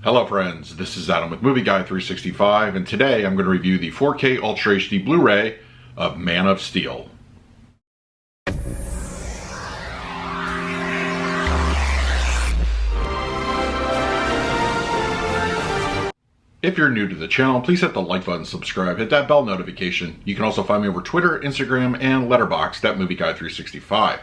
Hello friends, this is Adam with Movie Guy 365, and today I'm going to review the 4K Ultra HD Blu-ray of Man of Steel. If you're new to the channel, please hit the like button, subscribe, hit that bell notification. You can also find me over Twitter, Instagram, and Letterboxd at Movie Guy 365.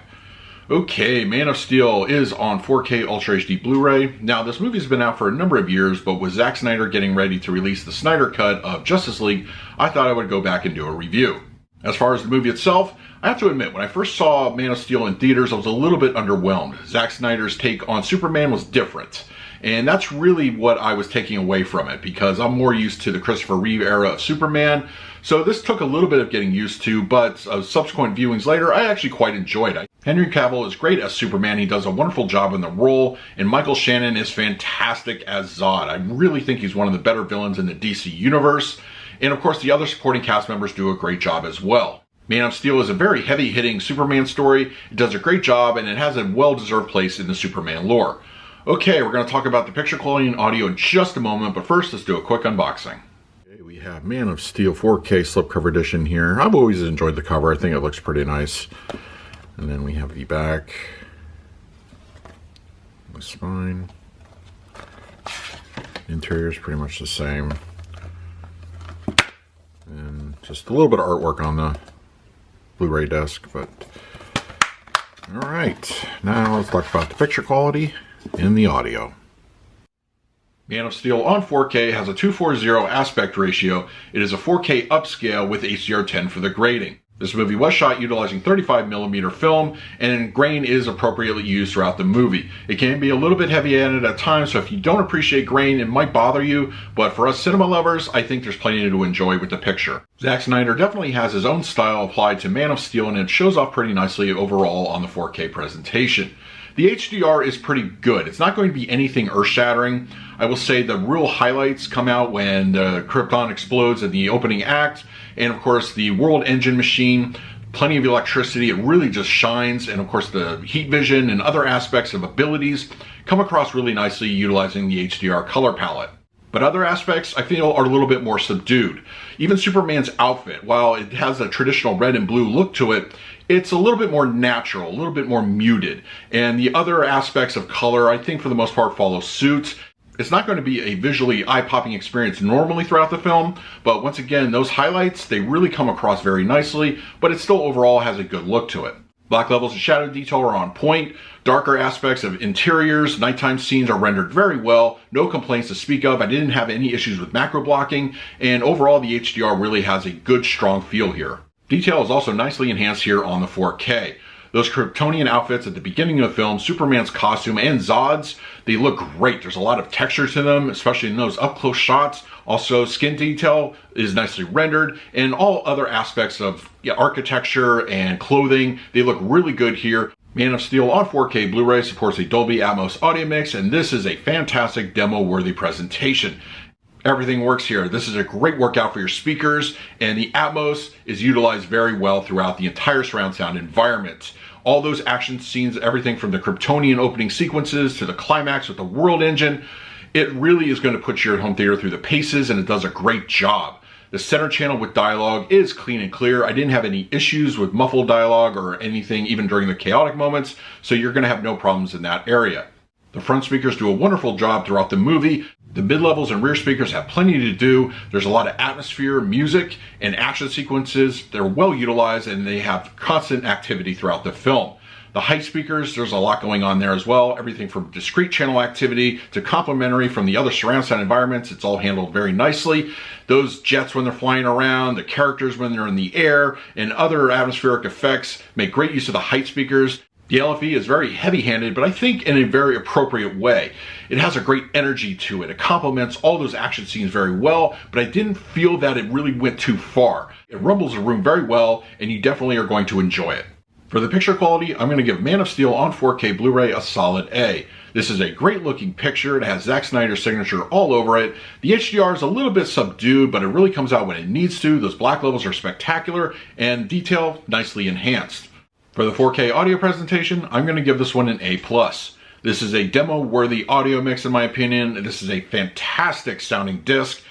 Okay, Man of Steel is on 4K Ultra HD Blu-ray. Now, this movie's been out for a number of years, but with Zack Snyder getting ready to release the Snyder Cut of Justice League, I thought I would go back and do a review. As far as the movie itself, I have to admit, when I first saw Man of Steel in theaters, I was a little bit underwhelmed. Zack Snyder's take on Superman was different. And that's really what I was taking away from it, because I'm more used to the Christopher Reeve era of Superman. So this took a little bit of getting used to, but subsequent viewings later, I actually quite enjoyed it. Henry Cavill is great as Superman. He does a wonderful job in the role, and Michael Shannon is fantastic as Zod. I really think he's one of the better villains in the DC universe. And of course, the other supporting cast members do a great job as well. Man of Steel is a very heavy-hitting Superman story. It does a great job, and it has a well-deserved place in the Superman lore. Okay, we're going to talk about the picture quality and audio in just a moment, but first let's do a quick unboxing. Okay, we have Man of Steel 4K slipcover edition here. I've always enjoyed the cover. I think it looks pretty nice. And then we have the back, the spine. The interior is pretty much the same. And just a little bit of artwork on the Blu-ray disc, but all right, now let's talk about the picture quality and the audio. Man of Steel on 4K has a 240 aspect ratio. It is a 4K upscale with HDR10 for the grading. This movie was shot utilizing 35mm film, and grain is appropriately used throughout the movie. It can be a little bit heavy-handed at times, so if you don't appreciate grain, it might bother you, but for us cinema lovers, I think there's plenty to enjoy with the picture. Zack Snyder definitely has his own style applied to Man of Steel, and it shows off pretty nicely overall on the 4K presentation. The HDR is pretty good. It's not going to be anything earth-shattering. I will say the real highlights come out when the Krypton explodes in the opening act, and of course the World Engine machine, plenty of electricity, it really just shines, and of course the heat vision and other aspects of abilities come across really nicely utilizing the HDR color palette. But other aspects I feel are a little bit more subdued. Even Superman's outfit, while it has a traditional red and blue look to it, it's a little bit more natural, a little bit more muted. And the other aspects of color, I think for the most part, follow suit. It's not going to be a visually eye-popping experience normally throughout the film, but once again, those highlights, they really come across very nicely, but it still overall has a good look to it. Black levels and shadow detail are on point. Darker aspects of interiors, nighttime scenes are rendered very well. No complaints to speak of. I didn't have any issues with macro blocking, and overall the HDR really has a good, strong feel here. Detail is also nicely enhanced here on the 4K. Those Kryptonian outfits at the beginning of the film, Superman's costume, and Zod's, they look great. There's a lot of texture to them, especially in those up-close shots. Also, skin detail is nicely rendered, and all other aspects of architecture and clothing, they look really good here. Man of Steel on 4K Blu-ray supports a Dolby Atmos audio mix, and this is a fantastic demo-worthy presentation. Everything works here. This is a great workout for your speakers, and the Atmos is utilized very well throughout the entire surround sound environment. All those action scenes, everything from the Kryptonian opening sequences to the climax with the World Engine, it really is going to put your home theater through the paces, and it does a great job. The center channel with dialogue is clean and clear. I didn't have any issues with muffled dialogue or anything, even during the chaotic moments, so you're going to have no problems in that area. The front speakers do a wonderful job throughout the movie. The mid-levels and rear speakers have plenty to do. There's a lot of atmosphere, music, and action sequences. They're well utilized, and they have constant activity throughout the film. The height speakers, there's a lot going on there as well. Everything from discrete channel activity to complementary from the other surround sound environments. It's all handled very nicely. Those jets when they're flying around, the characters when they're in the air, and other atmospheric effects make great use of the height speakers. The LFE is very heavy-handed, but I think in a very appropriate way. It has a great energy to it. It complements all those action scenes very well, but I didn't feel that it really went too far. It rumbles the room very well, and you definitely are going to enjoy it. For the picture quality, I'm going to give Man of Steel on 4K Blu-ray a solid A. This is a great-looking picture. It has Zack Snyder's signature all over it. The HDR is a little bit subdued, but it really comes out when it needs to. Those black levels are spectacular, and detail nicely enhanced. For the 4K audio presentation, I'm going to give this one an A+. This is a demo-worthy audio mix in my opinion. This is a fantastic sounding disc.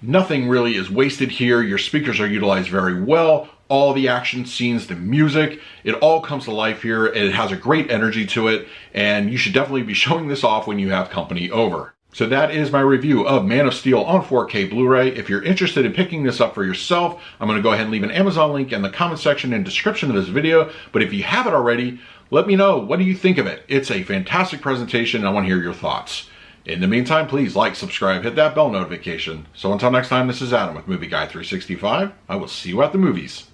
Nothing really is wasted here. Your speakers are utilized very well. All the action scenes, the music, it all comes to life here. It has a great energy to it, and you should definitely be showing this off when you have company over. So that is my review of Man of Steel on 4K Blu-ray. If you're interested in picking this up for yourself, I'm going to go ahead and leave an Amazon link in the comment section and description of this video. But if you have it already, let me know. What do you think of it? It's a fantastic presentation, and I want to hear your thoughts. In the meantime, please like, subscribe, hit that bell notification. So until next time, this is Adam with Movie Guy 365. I will see you at the movies.